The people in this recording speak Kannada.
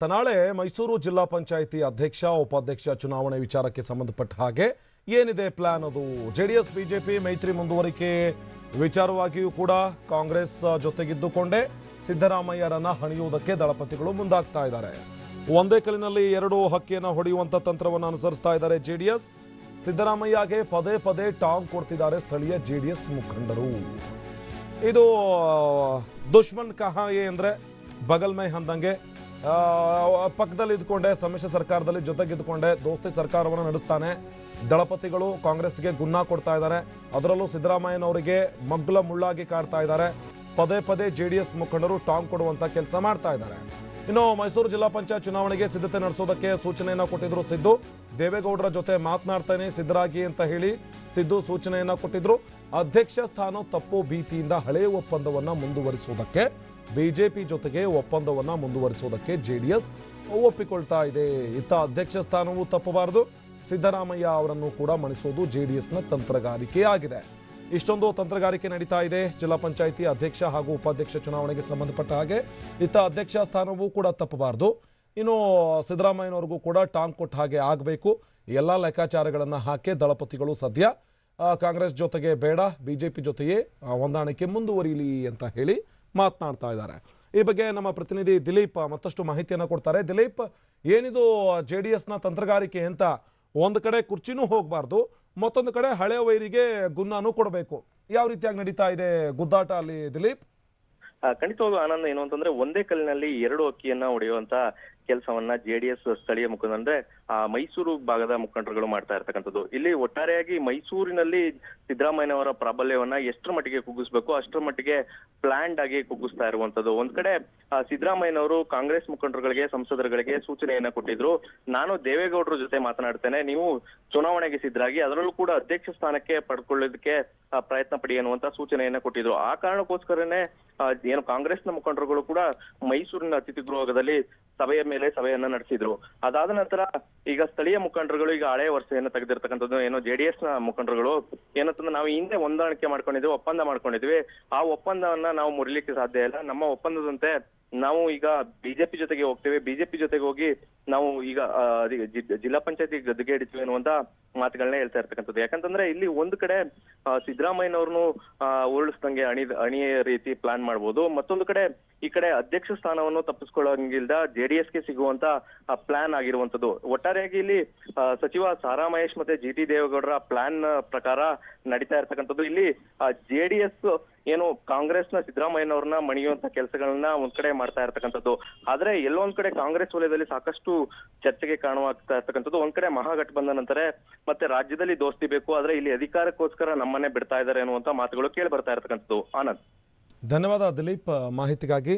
ನಾಳೆ ಮೈಸೂರು ಜಿಲ್ಲಾ ಪಂಚಾಯಿತಿ ಅಧ್ಯಕ್ಷ ಉಪಾಧ್ಯಕ್ಷ ಚುನಾವಣೆ ವಿಚಾರಕ್ಕೆ ಸಂಬಂಧಪಟ್ಟ ಹಾಗೆ ಏನಿದೆ ಪ್ಲಾನ್ ಅದು ಜೆಡಿಎಸ್ ಬಿಜೆಪಿ ಮೈತ್ರಿ ಮುಂದುವರಿಕೆ ವಿಚಾರವಾಗಿಯೂ ಕೂಡ ಕಾಂಗ್ರೆಸ್ ಜೊತೆಗಿದ್ದುಕೊಂಡೇ ಸಿದ್ದರಾಮಯ್ಯರನ್ನ ಹಣಿಯುವುದಕ್ಕೆ ದಳಪತಿಗಳು ಮುಂದಾಗ್ತಾ ಇದ್ದಾರೆ. ಒಂದೇ ಕಲ್ಲಿನಲ್ಲಿ ಎರಡು ಹಕ್ಕಿಯನ್ನು ಹೊಡೆಯುವಂತ ತಂತ್ರವನ್ನು ಅನುಸರಿಸ್ತಾ ಇದ್ದಾರೆ ಜೆಡಿಎಸ್. ಸಿದ್ದರಾಮಯ್ಯಗೆ ಪದೇ ಪದೇ ಟಾಂಗ್ ಕೊಡ್ತಿದ್ದಾರೆ ಸ್ಥಳೀಯ ಜೆಡಿಎಸ್ ಮುಖಂಡರು. ಇದು ದುಶ್ಮನ್ ಕಹಾಯೆ ಅಂದ್ರೆ ಬಗಲ್ ಮೈ ಅಂದಂಗೆ ಪಕ್ಕದಲ್ಲಿ ಇದ್ಕೊಂಡೆ ಸಮ್ಮಿಶ್ರ ಸರ್ಕಾರದಲ್ಲಿ ಜೊತೆಗಿದ್ಕೊಂಡೆ ದೋಸ್ತಿ ಸರ್ಕಾರವನ್ನು ನಡೆಸ್ತಾನೆ. ದಳಪತಿಗಳು ಕಾಂಗ್ರೆಸ್ಗೆ ಗುನ್ನ ಕೊಡ್ತಾ ಇದ್ದಾರೆ. ಅದರಲ್ಲೂ ಸಿದ್ದರಾಮಯ್ಯನವರಿಗೆ ಮಗ್ಲ ಮುಳ್ಳಾಗಿ ಕಾಡ್ತಾ ಇದ್ದಾರೆ. ಪದೇ ಪದೇ ಜೆಡಿಎಸ್ ಮುಖಂಡರು ಟಾಂಗ್ ಕೊಡುವಂತ ಕೆಲಸ ಮಾಡ್ತಾ ಇದ್ದಾರೆ. ಇನ್ನು ಮೈಸೂರು ಜಿಲ್ಲಾ ಪಂಚಾಯತ್ ಚುನಾವಣೆಗೆ ಸಿದ್ಧತೆ ನಡೆಸೋದಕ್ಕೆ ಸೂಚನೆಯನ್ನ ಕೊಟ್ಟಿದ್ರು ಸಿದ್ದು. ದೇವೇಗೌಡರ ಜೊತೆ ಮಾತನಾಡ್ತಾನೆ ಸಿದ್ದರಾಗಿ ಅಂತ ಹೇಳಿ ಸಿದ್ದು ಸೂಚನೆಯನ್ನ ಕೊಟ್ಟಿದ್ರು. ಅಧ್ಯಕ್ಷ ಸ್ಥಾನ ತಪ್ಪು ಭೀತಿಯಿಂದ ಹಳೆಯ ಒಪ್ಪಂದವನ್ನ ಮುಂದುವರಿಸುವುದಕ್ಕೆ ಬಿಜೆಪಿ ಜೊತೆಗೆ ಒಪ್ಪಂದವನ್ನ ಮುಂದುವರಿಸುವುದಕ್ಕೆ ಜೆಡಿಎಸ್ ಒಪ್ಪಿಕೊಳ್ತಾ ಇದೆ. ಇತ್ತ ಅಧ್ಯಕ್ಷ ಸ್ಥಾನವೂ ತಪ್ಪಬಾರದು, ಸಿದ್ದರಾಮಯ್ಯ ಅವರನ್ನು ಕೂಡ ಮಣಿಸುವುದು ಜೆಡಿಎಸ್ನ ತಂತ್ರಗಾರಿಕೆಯಾಗಿದೆ. ಇಷ್ಟೊಂದು ತಂತ್ರಗಾರಿಕೆ ನಡೀತಾ ಇದೆ ಜಿಲ್ಲಾ ಪಂಚಾಯಿತಿ ಅಧ್ಯಕ್ಷ ಹಾಗೂ ಉಪಾಧ್ಯಕ್ಷ ಚುನಾವಣೆಗೆ ಸಂಬಂಧಪಟ್ಟ ಹಾಗೆ. ಇತ್ತ ಅಧ್ಯಕ್ಷ ಸ್ಥಾನವೂ ಕೂಡ ತಪ್ಪಬಾರದು, ಇನ್ನು ಸಿದ್ದರಾಮಯ್ಯನವರಿಗೂ ಕೂಡ ಟಾಂಗ್ ಕೊಟ್ಟ ಹಾಗೆ ಆಗಬೇಕು. ಎಲ್ಲ ಲೆಕ್ಕಾಚಾರಗಳನ್ನು ಹಾಕಿ ದಳಪತಿಗಳು ಸದ್ಯ ಕಾಂಗ್ರೆಸ್ ಜೊತೆಗೆ ಬೇಡ, ಬಿಜೆಪಿ ಜೊತೆಯೇ ಹೊಂದಾಣಿಕೆ ಮುಂದುವರಿಯಲಿ ಅಂತ ಹೇಳಿ ಮಾತನಾಡ್ತಾ ಇದ್ದಾರೆ. ಈ ಬಗ್ಗೆ ನಮ್ಮ ಪ್ರತಿನಿಧಿ ದಿಲೀಪ್ ಮತ್ತಷ್ಟು ಮಾಹಿತಿಯನ್ನು ಕೊಡ್ತಾರೆ. ದಿಲೀಪ್, ಏನಿದು ಜೆಡಿಎಸ್ನ ತಂತ್ರಗಾರಿಕೆ ಅಂತ? ಒಂದು ಕಡೆ ಕುರ್ಚಿನೂ ಹೋಗಬಾರ್ದು, ಮತ್ತೊಂದು ಕಡೆ ಹಳೆ ವೈರಿಗೆ ಗುನ್ನಾನು ಕೊಡಬೇಕು. ಯಾವ ರೀತಿಯಾಗಿ ನಡೀತಾ ಇದೆ ಗುದ್ದಾಟ ಅಲ್ಲಿ ದಿಲೀಪ್? ಖಂಡಿತವಾಗ್ಲೂ ಆನಂದ್, ಏನು ಅಂತಂದ್ರೆ ಒಂದೇ ಕಲ್ಲಿನಲ್ಲಿ ಎರಡು ಅಕ್ಕಿಯನ್ನ ಹೊಡೆಯುವಂತ ಕೆಲಸವನ್ನ ಜೆಡಿಎಸ್ ಸ್ಥಳೀಯ ಮುಖಂಡ ಅಂದ್ರೆ ಮೈಸೂರು ಭಾಗದ ಮುಖಂಡರುಗಳು ಮಾಡ್ತಾ ಇರ್ತಕ್ಕಂಥದ್ದು. ಇಲ್ಲಿ ಒಟ್ಟಾರೆಯಾಗಿ ಮೈಸೂರಿನಲ್ಲಿ ಸಿದ್ದರಾಮಯ್ಯನವರ ಪ್ರಾಬಲ್ಯವನ್ನ ಎಷ್ಟರ ಮಟ್ಟಿಗೆ ಕುಗ್ಗಿಸ್ಬೇಕು ಅಷ್ಟರ ಮಟ್ಟಿಗೆ ಪ್ಲಾನ್ಡ್ ಆಗಿ ಕುಗ್ಗಿಸ್ತಾ ಇರುವಂತದ್ದು. ಒಂದ್ ಕಡೆ ಸಿದ್ದರಾಮಯ್ಯನವರು ಕಾಂಗ್ರೆಸ್ ಮುಖಂಡರುಗಳಿಗೆ ಸಂಸದರುಗಳಿಗೆ ಸೂಚನೆಯನ್ನ ಕೊಟ್ಟಿದ್ರು. ನಾನು ದೇವೇಗೌಡರ ಜೊತೆ ಮಾತನಾಡ್ತೇನೆ, ನೀವು ಚುನಾವಣೆಗೆ ಸಿದ್ಧರಾಗಿ ಅದರಲ್ಲೂ ಕೂಡ ಅಧ್ಯಕ್ಷ ಸ್ಥಾನಕ್ಕೆ ಪಡ್ಕೊಳ್ಳೋದಕ್ಕೆ ಪ್ರಯತ್ನ ಪಡಿ ಅನ್ನುವಂತ ಸೂಚನೆಯನ್ನ ಕೊಟ್ಟಿದ್ರು. ಆ ಕಾರಣಕ್ಕೋಸ್ಕರನೇ ಏನು ಕಾಂಗ್ರೆಸ್ನ ಮುಖಂಡರುಗಳು ಕೂಡ ಮೈಸೂರಿನ ಅತಿಥಿ ಗೃಹದಲ್ಲಿ ಸಭೆಯ ಮೇಲೆ ಸಭೆಯನ್ನ ನಡೆಸಿದ್ರು. ಅದಾದ ನಂತರ ಈಗ ಸ್ಥಳೀಯ ಮುಖಂಡರುಗಳು ಈಗ ಹಳೆ ವರ್ಷೆಯನ್ನು ತೆಗೆದಿರ್ತಕ್ಕಂಥದ್ದು ಏನೋ ಜೆಡಿಎಸ್ ನ ಮುಖಂಡರುಗಳು ಏನಂತಂದ್ರೆ ನಾವು ಹಿಂದೆ ಹೊಂದಾಣಿಕೆ ಮಾಡ್ಕೊಂಡಿದ್ವಿ, ಒಪ್ಪಂದ ಮಾಡ್ಕೊಂಡಿದ್ವಿ, ಆ ಒಪ್ಪಂದವನ್ನ ನಾವು ಮುರಿಲಿಕ್ಕೆ ಸಾಧ್ಯ ಇಲ್ಲ. ನಮ್ಮ ಒಪ್ಪಂದದಂತೆ ನಾವು ಈಗ ಬಿಜೆಪಿ ಜೊತೆಗೆ ಹೋಗ್ತೇವೆ, ಬಿಜೆಪಿ ಜೊತೆಗೆ ಹೋಗಿ ನಾವು ಈಗ ಜಿಲ್ಲಾ ಪಂಚಾಯತಿ ಗದ್ದುಗೆ ಹಿಡಿತೀವಿ ಅನ್ನುವಂತ ಮಾತುಗಳನ್ನ ಹೇಳ್ತಾ ಇರ್ತಕ್ಕಂಥದ್ದು. ಯಾಕಂತಂದ್ರೆ ಇಲ್ಲಿ ಒಂದು ಕಡೆ ಸಿದ್ದರಾಮಯ್ಯನವ್ರನ್ನು ಉರುಳಿಸ್ದಂಗೆ ಅಣಿಯ ರೀತಿ ಪ್ಲಾನ್ ಮಾಡ್ಬೋದು, ಮತ್ತೊಂದು ಕಡೆ ಈ ಕಡೆ ಅಧ್ಯಕ್ಷ ಸ್ಥಾನವನ್ನು ತಪ್ಪಿಸ್ಕೊಳ್ಳೋಂಗಿಲ್ದ ಜೆಡಿಎಸ್ಗೆ ಸಿಗುವಂತ ಪ್ಲಾನ್ ಆಗಿರುವಂತದ್ದು. ಒಟ್ಟಾರೆಯಾಗಿ ಇಲ್ಲಿ ಸಚಿವ ಸಾರಾ ಮಹೇಶ್ ಮತ್ತೆ ಜಿ.ಟಿ. ದೇವೇಗೌಡರ ಪ್ಲಾನ್ ಪ್ರಕಾರ ನಡೀತಾ ಇರ್ತಕ್ಕಂಥದ್ದು. ಇಲ್ಲಿ ಜೆಡಿಎಸ್ ಏನು ಕಾಂಗ್ರೆಸ್ನ ಸಿದ್ದರಾಮಯ್ಯನವ್ರನ್ನ ಮಣಿಯುವಂತ ಕೆಲಸಗಳನ್ನ ಒಂದ್ ಕಡೆ ಮಾಡ್ತಾ ಇರ್ತಕ್ಕಂಥದ್ದು. ಆದ್ರೆ ಎಲ್ಲೊಂದ್ ಕಡೆ ಕಾಂಗ್ರೆಸ್ ವಲಯದಲ್ಲಿ ಸಾಕಷ್ಟು ಚರ್ಚೆಗೆ ಕಾರಣವಾಗ್ತಾ ಇರ್ತಕ್ಕಂಥದ್ದು. ಒಂದ್ ಕಡೆ ಮಹಾಗಠಬಂಧನ್ ಅಂತಾರೆ, ಮತ್ತೆ ರಾಜ್ಯದಲ್ಲಿ ದೋಸ್ತಿ ಬೇಕು, ಆದ್ರೆ ಇಲ್ಲಿ ಅಧಿಕಾರಕ್ಕೋಸ್ಕರ ನಮ್ಮನ್ನೇ ಬಿಡ್ತಾ ಇದ್ದಾರೆ ಅನ್ನುವಂತ ಮಾತುಗಳು ಕೇಳಿ ಬರ್ತಾ ಇರ್ತಕ್ಕಂಥದ್ದು. ಆನಂದ್, ಧನ್ಯವಾದ ದಿಲೀಪ್ ಮಾಹಿತಿಗಾಗಿ.